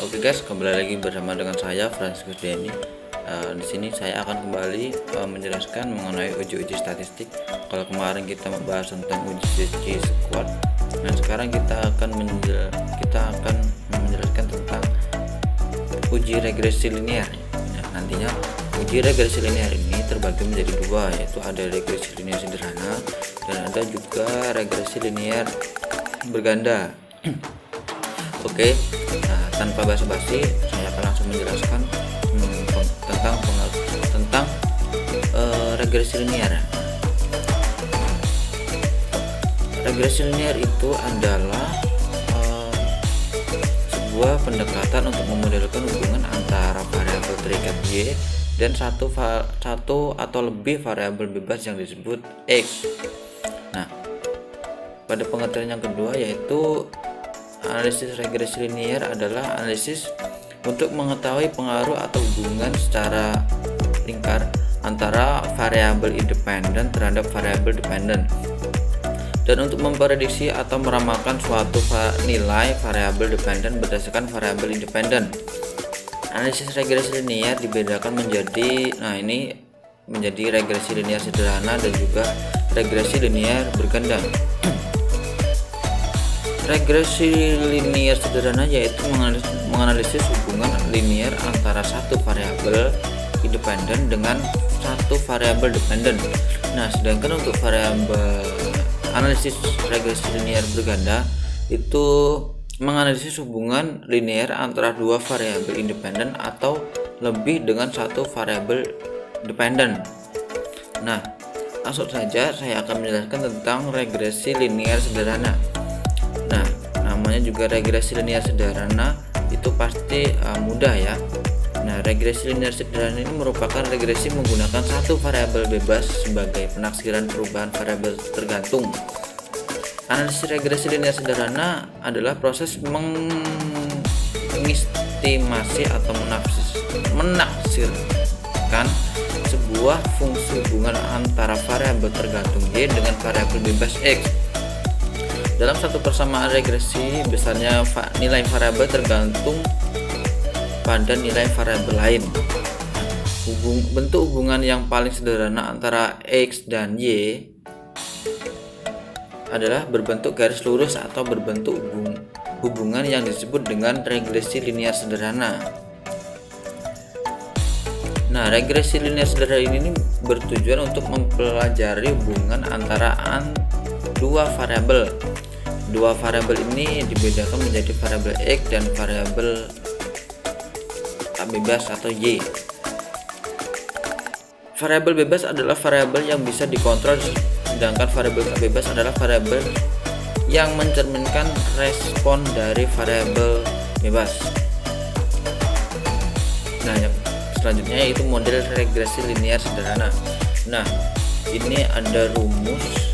Oke guys, kembali lagi bersama dengan saya Franciscus Denny. Di sini saya akan kembali menjelaskan mengenai uji-uji statistik. Kalau kemarin kita membahas tentang uji squad, nah sekarang kita akan menjelaskan tentang uji regresi linear. Nah, nantinya uji regresi linear ini terbagi menjadi dua, yaitu ada regresi linear sederhana dan ada juga regresi linear berganda. Oke, nah, tanpa basa-basi saya akan langsung menjelaskan tentang regresi linear. Regresi linear itu adalah sebuah pendekatan untuk memodelkan hubungan antara variabel terikat Y dan satu atau lebih variabel bebas yang disebut X. Nah, pada pengertian yang kedua yaitu analisis regresi linear adalah analisis untuk mengetahui pengaruh atau hubungan secara lingkar antara variabel independen terhadap variabel dependen, dan untuk memprediksi atau meramalkan suatu nilai variabel dependen berdasarkan variabel independen. Analisis regresi linear dibedakan menjadi regresi linear sederhana dan juga regresi linear berganda. Regresi linear sederhana yaitu menganalisis hubungan linear antara satu variabel independen dengan satu variabel dependen. Nah, sedangkan untuk analisis regresi linear berganda itu menganalisis hubungan linear antara dua variabel independen atau lebih dengan satu variabel dependen. Nah, langsung saja saya akan menjelaskan tentang regresi linear sederhana. Nah, namanya juga regresi linear sederhana, itu pasti mudah ya. Nah, regresi linear sederhana ini merupakan regresi menggunakan satu variabel bebas sebagai penaksiran perubahan variabel tergantung. Analisis regresi linear sederhana adalah proses mengestimasi atau menaksirkan sebuah fungsi hubungan antara variabel tergantung Y dengan variabel bebas X. Dalam satu persamaan regresi, besarnya nilai variabel tergantung pada nilai variabel lain. Bentuk hubungan yang paling sederhana antara X dan Y adalah berbentuk garis lurus atau berbentuk hubungan yang disebut dengan regresi linear sederhana. Nah, regresi linear sederhana ini bertujuan untuk mempelajari hubungan antara dua variabel. Dua variabel ini dibedakan menjadi variabel X dan variabel tak bebas atau Y. Variabel bebas adalah variabel yang bisa dikontrol, sedangkan variabel tak bebas adalah variabel yang mencerminkan respon dari variabel bebas. Nah, yang selanjutnya yaitu model regresi linear sederhana. Nah, ini ada rumus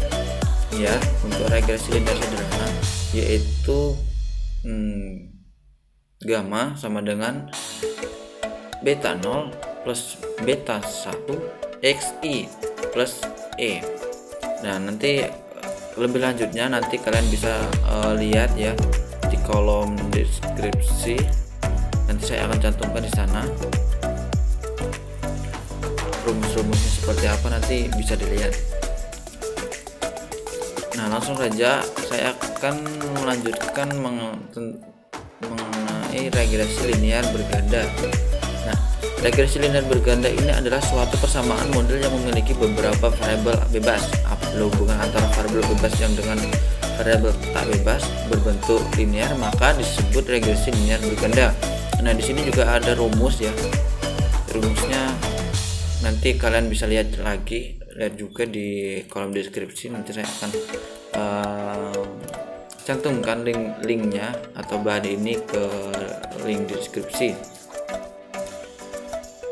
ya untuk regresi linear sederhana, yaitu gamma sama dengan beta 0 plus beta 1 xi plus e. Nah, nanti lebih lanjutnya nanti kalian bisa lihat ya di kolom deskripsi, nanti saya akan cantumkan di sana rumus-rumusnya seperti apa, nanti bisa dilihat. Nah, langsung saja saya akan melanjutkan mengenai regresi linear berganda. Nah, regresi linear berganda ini adalah suatu persamaan model yang memiliki beberapa variabel bebas. Apabila hubungan antara variabel bebas yang dengan variabel tak bebas berbentuk linear, maka disebut regresi linear berganda. Nah, di sini juga ada rumus ya. Rumusnya nanti kalian bisa lihat juga di kolom deskripsi. Nanti saya akan cantumkan linknya atau bahan ini ke link deskripsi.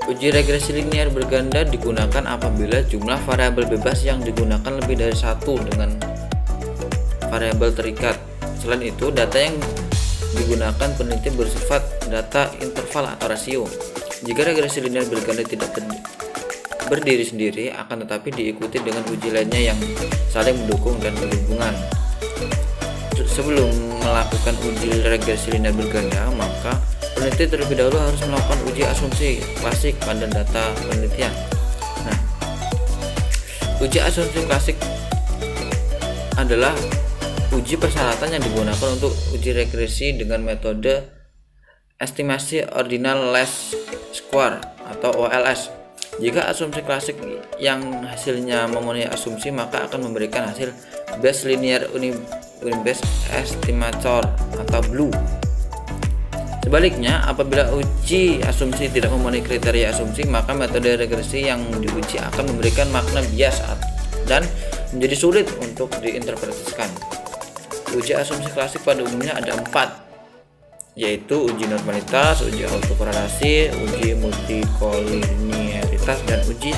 Uji regresi linear berganda digunakan apabila jumlah variabel bebas yang digunakan lebih dari satu dengan variabel terikat. Selain itu, data yang digunakan peneliti bersifat data interval atau rasio. Jika regresi linear berganda tidak berdiri sendiri, akan tetapi diikuti dengan uji lainnya yang saling mendukung dan berhubungan. Sebelum melakukan uji regresi linear berganda, maka peneliti terlebih dahulu harus melakukan uji asumsi klasik pada data penelitian. Nah, uji asumsi klasik adalah uji persyaratan yang digunakan untuk uji regresi dengan metode estimasi ordinal least square atau OLS. Jika asumsi klasik yang hasilnya memenuhi asumsi, maka akan memberikan hasil Bayes linear unibase estimator atau BLEU. Sebaliknya, apabila uji asumsi tidak memenuhi kriteria asumsi, maka metode regresi yang diuji akan memberikan makna bias dan menjadi sulit untuk diinterpretasikan. Uji asumsi klasik pada umumnya ada 4, yaitu uji normalitas, uji autokorelasi, uji multikolinearitas, dan uji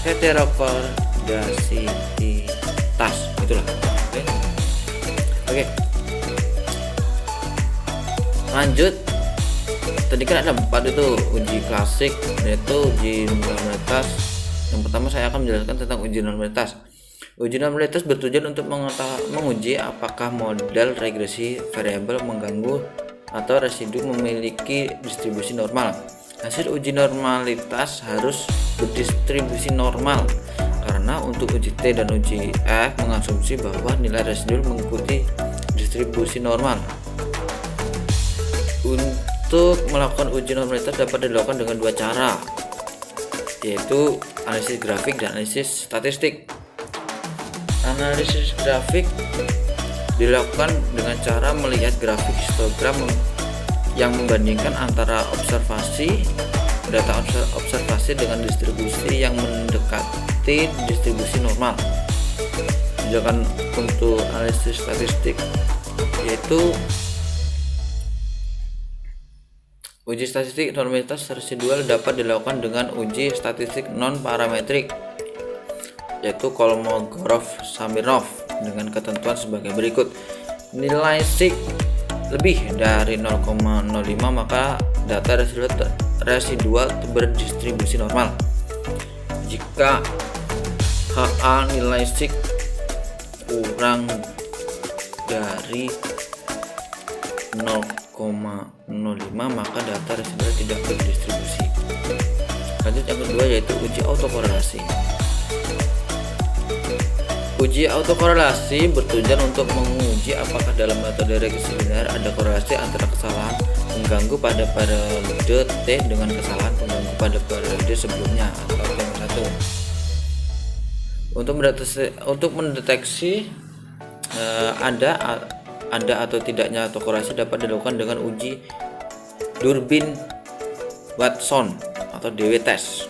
heterokorelasitas. Itulah. Oke. Lanjut. Tadi kan ada 4 itu uji klasik, yaitu uji normalitas. Yang pertama saya akan menjelaskan tentang uji normalitas. Uji normalitas bertujuan untuk menguji apakah model regresi variabel mengganggu atau residu memiliki distribusi normal. Hasil uji normalitas harus berdistribusi normal, karena untuk uji T dan uji F mengasumsi bahwa nilai residu mengikuti distribusi normal. Untuk melakukan uji normalitas dapat dilakukan dengan 2 cara, yaitu analisis grafik dan analisis statistik. Analisis grafik dilakukan dengan cara melihat grafik histogram yang membandingkan antara data observasi dengan distribusi yang mendekati distribusi normal. Sedangkan untuk analisis statistik, yaitu uji statistik normalitas residual dapat dilakukan dengan uji statistik non parametrik, yaitu Kolmogorov-Smirnov, dengan ketentuan sebagai berikut. Nilai sig lebih dari 0,05 maka data residual berdistribusi normal. Jika HA nilai sig kurang dari 0,05 maka data residual tidak berdistribusi. Lanjut yang kedua, yaitu uji autokorelasi. Uji autokorelasi bertujuan untuk menguji apakah dalam metode regresi linear ada korelasi antara kesalahan pengganggu pada periode T dengan kesalahan pengganggu pada periode sebelumnya atau T-1. Untuk mendeteksi ada atau tidaknya autokorelasi dapat dilakukan dengan uji Durbin-Watson atau DW test.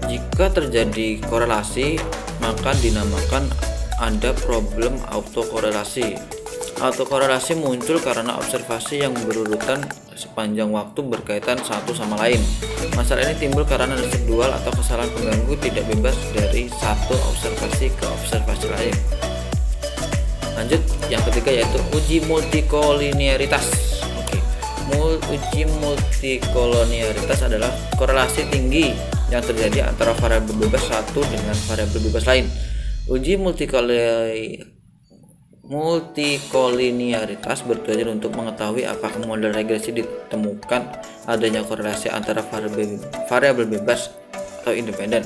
Jika terjadi korelasi, maka dinamakan ada problem autokorelasi. Autokorelasi muncul karena observasi yang berurutan sepanjang waktu berkaitan satu sama lain. Masalah ini timbul karena residual atau kesalahan pengganggu tidak bebas dari satu observasi ke observasi lain. Lanjut yang ketiga, yaitu uji multikolinearitas. Uji multikolinearitas adalah korelasi tinggi yang terjadi antara variabel bebas satu dengan variabel bebas lain. Uji multikolinearitas bertujuan untuk mengetahui apakah model regresi ditemukan adanya korelasi antara variabel bebas atau independen.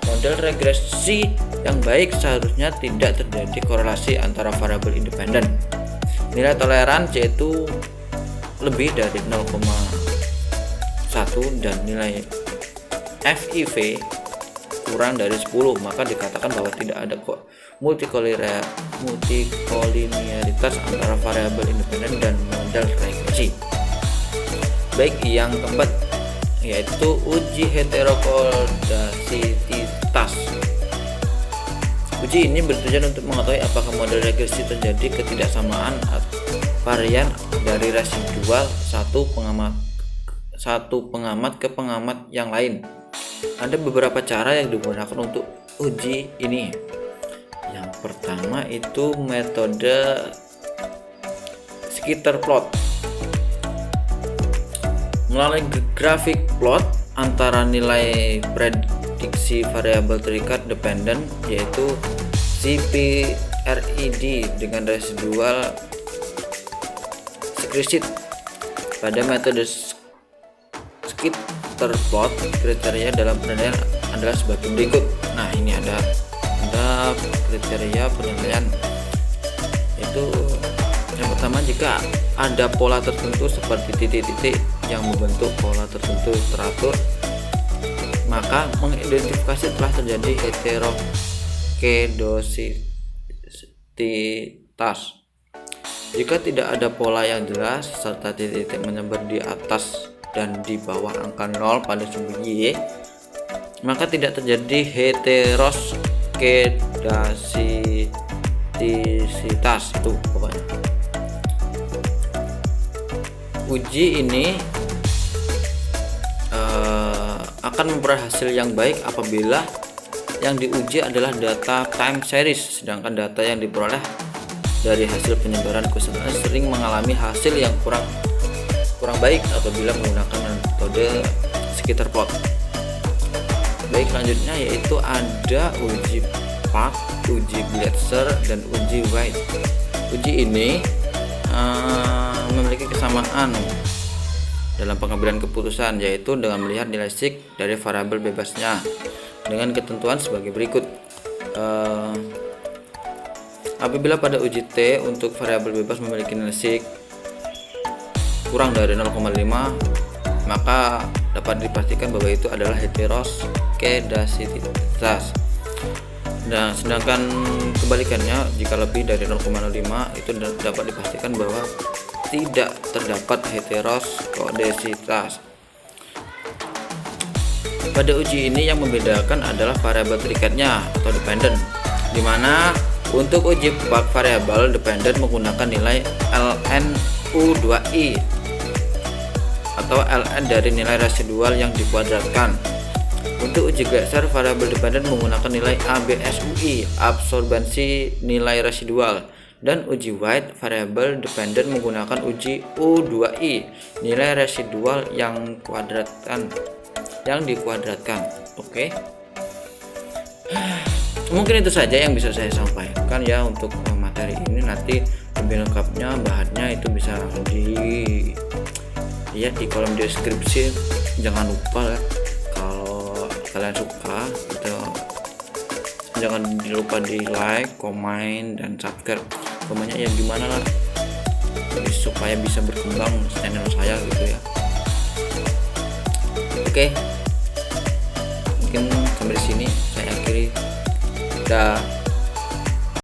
Model regresi yang baik seharusnya tidak terjadi korelasi antara variabel independen. Nilai toleransi yaitu lebih dari 0,1 dan nilai FIV kurang dari 10, maka dikatakan bahwa tidak ada multikolinearitas antara variabel independen dan model regresi. Baik, yang keempat yaitu uji heterokorelasitas. Uji ini bertujuan untuk mengetahui apakah model regresi terjadi ketidaksamaan varian dari residual satu pengamat ke pengamat yang lain. Ada beberapa cara yang digunakan untuk uji ini. Yang pertama itu metode scatter plot. Melalui grafik plot antara nilai prediksi variabel terikat dependen, yaitu CPRED dengan residual scrissit. Pada metode Scatter-plot, kriteria dalam penilaian adalah sebagai berikut. Nah, ini ada kriteria penilaian, itu yang pertama, jika ada pola tertentu seperti titik-titik yang membentuk pola tertentu teratur, maka mengidentifikasi telah terjadi heterokedositas. Jika tidak ada pola yang jelas serta titik-titik menyebar di atas dan di bawah angka 0 pada sumber Y, maka tidak terjadi heterokedositisitas. Itu pokoknya. Uji ini akan memperoleh hasil yang baik apabila yang diuji adalah data time series, sedangkan data yang diperoleh dari hasil penyebaran keseluruhan sering mengalami hasil yang kurang baik apabila menggunakan metode Scatter-plot. Baik, selanjutnya yaitu ada uji Park, uji Glasser, dan uji White. Uji ini memiliki kesamaan dalam pengambilan keputusan, yaitu dengan melihat nilai sig dari variabel bebasnya dengan ketentuan sebagai berikut. Apabila pada uji T untuk variabel bebas memiliki nilai sig kurang dari 0,5, maka dapat dipastikan bahwa itu adalah heterokedositasitas. Nah, sedangkan kebalikannya, jika lebih dari 0,05 itu dapat dipastikan bahwa tidak terdapat heterokedositas. Pada uji ini yang membedakan adalah variabel terikatnya atau dependent, di mana untuk uji bug variabel dependent menggunakan nilai ln U2i atau ln dari nilai residual yang dikuadratkan. Untuk uji Glasser, variabel dependent menggunakan nilai ABSUI, absorbensi nilai residual, dan uji White, variabel dependent menggunakan uji U2i, nilai residual yang dikuadratkan. Oke. Mungkin itu saja yang bisa saya sampaikan ya untuk materi ini. Nanti lebih lengkapnya bahannya itu bisa di kolom deskripsi. Jangan lupa ya, kalau kalian suka itu jangan lupa di like, komen, dan subscribe. Pokoknya ya gimana lah supaya bisa berkembang channel saya gitu ya. Oke, mungkin sampai sini saya akhiri. Dah.